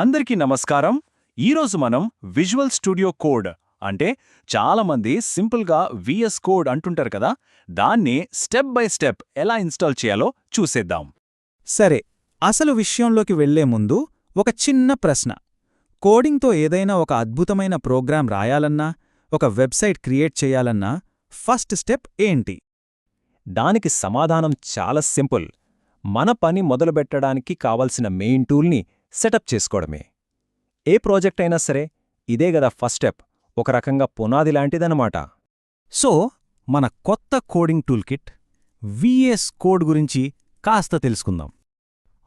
అందరికీ నమస్కారం. ఈరోజు మనం విజువల్ స్టూడియో కోడ్ అంటే చాలామంది సింపుల్గా విఎస్ కోడ్ అంటుంటారు కదా, దాన్ని స్టెప్ బై స్టెప్ ఎలా ఇన్స్టాల్ చేయాలో చూసేద్దాం. సరే, అసలు విషయంలోకి వెళ్లే ముందు ఒక చిన్న ప్రశ్న. కోడింగ్తో ఏదైనా ఒక అద్భుతమైన ప్రోగ్రాం రాయాలన్నా, ఒక వెబ్సైట్ క్రియేట్ చేయాలన్నా ఫస్ట్ స్టెప్ ఏంటి? దానికి సమాధానం చాలా సింపుల్. మన పని మొదలుపెట్టడానికి కావలసిన మెయిన్ టూల్ని సెటప్ చేసుకోవడమే. ఏ ప్రాజెక్ట్ అయినా సరే ఇదే గదా ఫస్ట్ స్టెప్, ఒక రకంగా పునాది లాంటిదన్నమాట. సో, మన కొత్త coding tool kit VS code గురించి కాస్త తెలుసుకుందాం.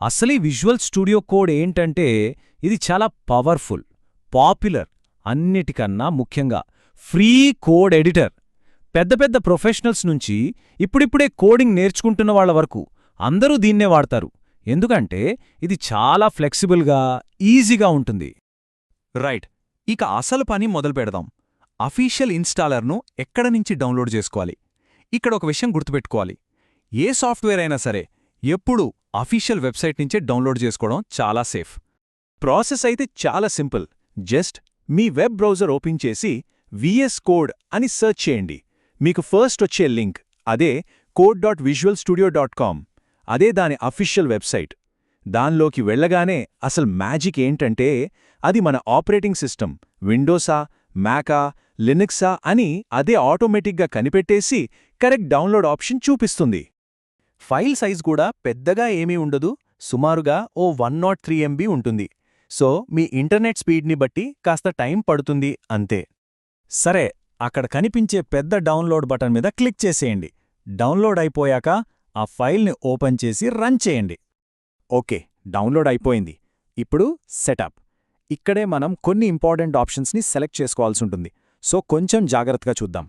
అసలీ విజువల్ స్టూడియో కోడ్ ఏంటంటే, ఇది చాలా పవర్ఫుల్, పాపులర్, అన్నిటికన్నా ముఖ్యంగా ఫ్రీ కోడ్ ఎడిటర్. పెద్ద పెద్ద ప్రొఫెషనల్స్ నుంచి ఇప్పుడిప్పుడే కోడింగ్ నేర్చుకుంటున్న వాళ్ల వరకు అందరూ దీన్నే వాడతారు. ఎందుకంటే ఇది చాలా ఫ్లెక్సిబుల్గా, ఈజీగా ఉంటుంది. రైట్, ఇక అసలు పని మొదలుపెడదాం. అఫీషియల్ ఇన్స్టాలర్ను ఎక్కడ నుంచి డౌన్లోడ్ చేసుకోవాలి? ఇక్కడ ఒక విషయం గుర్తుపెట్టుకోవాలి. ఏ సాఫ్ట్వేర్ అయినా సరే ఎప్పుడూ అఫీషియల్ వెబ్సైట్ నుంచే డౌన్లోడ్ చేసుకోవడం చాలా సేఫ్. ప్రాసెస్ అయితే చాలా సింపుల్. జస్ట్ మీ వెబ్ బ్రౌజర్ ఓపెన్ చేసి విఎస్ కోడ్ అని సెర్చ్ చేయండి. మీకు ఫస్ట్ వచ్చే లింక్ అదే code.visualstudio.com. అదే దాని అఫీషియల్ వెబ్సైట్. దానిలోకి వెళ్లగానే అసలు మ్యాజిక్ ఏంటంటే, అది మన ఆపరేటింగ్ సిస్టమ్ విండోసా, మ్యాకా, లినక్సా అని అదే ఆటోమేటిక్గా కనిపెట్టేసి కరెక్ట్ డౌన్లోడ్ ఆప్షన్ చూపిస్తుంది. ఫైల్ సైజ్ కూడా పెద్దగా ఏమీ ఉండదు, సుమారుగా ఓ 103 MB ఉంటుంది. సో మీ ఇంటర్నెట్ స్పీడ్ని బట్టి కాస్త టైం పడుతుంది అంతే. సరే, అక్కడ కనిపించే పెద్ద డౌన్లోడ్ బటన్ మీద క్లిక్ చేసేయండి. డౌన్లోడ్ అయిపోయాక ఆ ఫైల్ని ఓపెన్ చేసి రన్ చేయండి. ఓకే, డౌన్లోడ్ అయిపోయింది. ఇప్పుడు సెటప్. ఇక్కడే మనం కొన్ని ఇంపార్టెంట్ ఆప్షన్స్ని సెలెక్ట్ చేసుకోవాల్సుంటుంది. సో కొంచెం జాగ్రత్తగా చూద్దాం.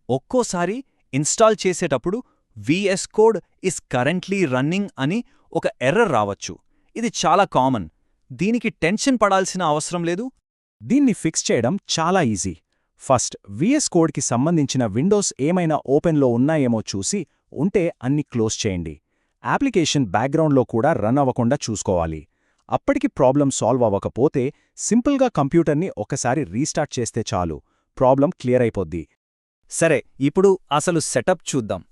ఒక్కోసారి ఇన్స్టాల్ చేసేటప్పుడు VS code is currently running అని ఒక ఎర్రర్ రావచ్చు. ఇది చాలా కామన్. దీనికి టెన్షన్ పడాల్సిన అవసరం లేదు. దీన్ని ఫిక్స్ చేయడం చాలా ఈజీ. ఫస్ట్ విఎస్ కోడ్కి సంబంధించిన విండోస్ ఏమైనా ఓపెన్లో ఉన్నాయేమో చూసి, ఉంటే అన్ని క్లోజ్ చేయండి. అప్లికేషన్ బ్యాక్గ్రౌండ్లో కూడా రన్ అవ్వకుండా చూసుకోవాలి. అప్పటికి ప్రాబ్లం సాల్వ్ అవ్వకపోతే సింపుల్గా కంప్యూటర్ని ఒకసారి రీస్టార్ట్ చేస్తే చాలు, ప్రాబ్లం క్లియర్ అయిపోద్ది. సరే, ఇప్పుడు అసలు సెటప్ చూద్దాం.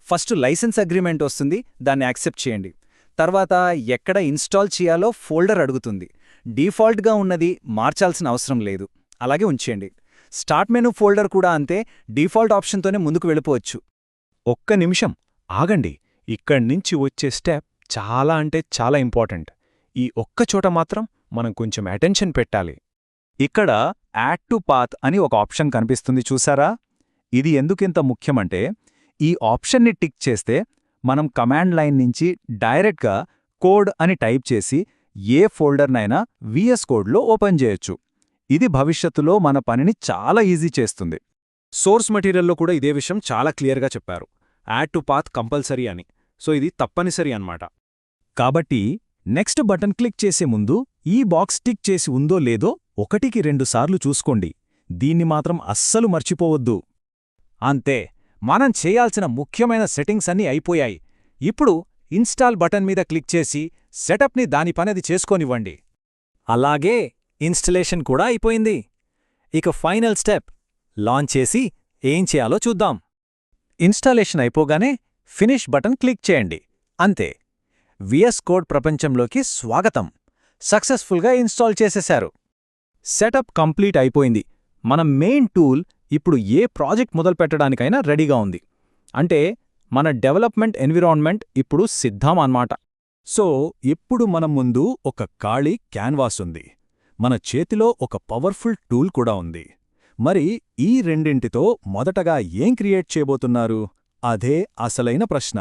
ఫస్ట్ లైసెన్స్ అగ్రిమెంట్ వస్తుంది, దాన్ని యాక్సెప్ట్ చేయండి. తర్వాత ఎక్కడ ఇన్స్టాల్ చేయాలో ఫోల్డర్ అడుగుతుంది. డిఫాల్ట్గా ఉన్నది మార్చాల్సిన అవసరం లేదు, అలాగే ఉంచేయండి. స్టార్ట్ మెనూ ఫోల్డర్ కూడా అంతే, డిఫాల్ట్ ఆప్షన్తోనే ముందుకు వెళ్ళిపోవచ్చు. ఒక్క నిమిషం ఆగండి. ఇక్కడ్నించి వచ్చే స్టెప్ చాలా అంటే చాలా ఇంపార్టెంట్. ఈ ఒక్కచోట మాత్రం మనం కొంచెం అటెన్షన్ పెట్టాలి. ఇక్కడ యాడ్ టు పాత్ అని ఒక ఆప్షన్ కనిపిస్తుంది, చూసారా? ఇది ఎందుకింత ముఖ్యమంటే, ఈ ఆప్షన్ని టిక్ చేస్తే మనం కమాండ్ లైన్ నుంచి డైరెక్ట్గా కోడ్ అని టైప్ చేసి ఏ ఫోల్డర్నైనా విఎస్ కోడ్లో ఓపెన్ చేయొచ్చు. ఇది భవిష్యత్తులో మన పనిని చాలా ఈజీ చేస్తుంది. సోర్స్ మెటీరియల్లో కూడా ఇదే విషయం చాలా క్లియర్గా చెప్పారు. యాడ్ టు పాత్ కంపల్సరీ అని. సో ఇది తప్పనిసరి అన్నమాట. కాబట్టి నెక్స్ట్ బటన్ క్లిక్ చేసే ముందు ఈ బాక్స్ టిక్ చేసి ఉందో లేదో 1కి 2 సార్లు చూసుకోండి. దీన్ని మాత్రం అస్సలు మర్చిపోవద్దు. అంతే, మనం చేయాల్సిన ముఖ్యమైన సెట్టింగ్స్ అన్నీ అయిపోయాయి. ఇప్పుడు ఇన్స్టాల్ బటన్ మీద క్లిక్ చేసి సెటప్ని దాని పనది చేసుకోనివ్వండి. అలాగే ఇన్స్టలేషన్ కూడా అయిపోయింది. ఇక ఫైనల్ స్టెప్, లాంచ్ చేసి ఏం చేయాలో చూద్దాం. ఇన్స్టాలేషన్ అయిపోగానే ఫినిష్ బటన్ క్లిక్ చేయండి. అంతే, విఎస్ కోడ్ ప్రపంచంలోకి స్వాగతం. సక్సెస్ఫుల్గా ఇన్స్టాల్ చేసేశారు. సెటప్ కంప్లీట్ అయిపోయింది. మన మెయిన్ టూల్ ఇప్పుడు ఏ ప్రాజెక్ట్ మొదలుపెట్టడానికైనా రెడీగా ఉంది. అంటే మన డెవలప్మెంట్ ఎన్విరాన్మెంట్ ఇప్పుడు సిద్ధం అన్నమాట. సో ఇప్పుడు మన ముందు ఒక ఖాళీ క్యాన్వాస్ ఉంది. మన చేతిలో ఒక పవర్ఫుల్ టూల్ కూడా ఉంది. మరి ఈ రెండింటితో మొదటగా ఏం క్రియేట్ చేయబోతున్నారు? అదే అసలైన ప్రశ్న.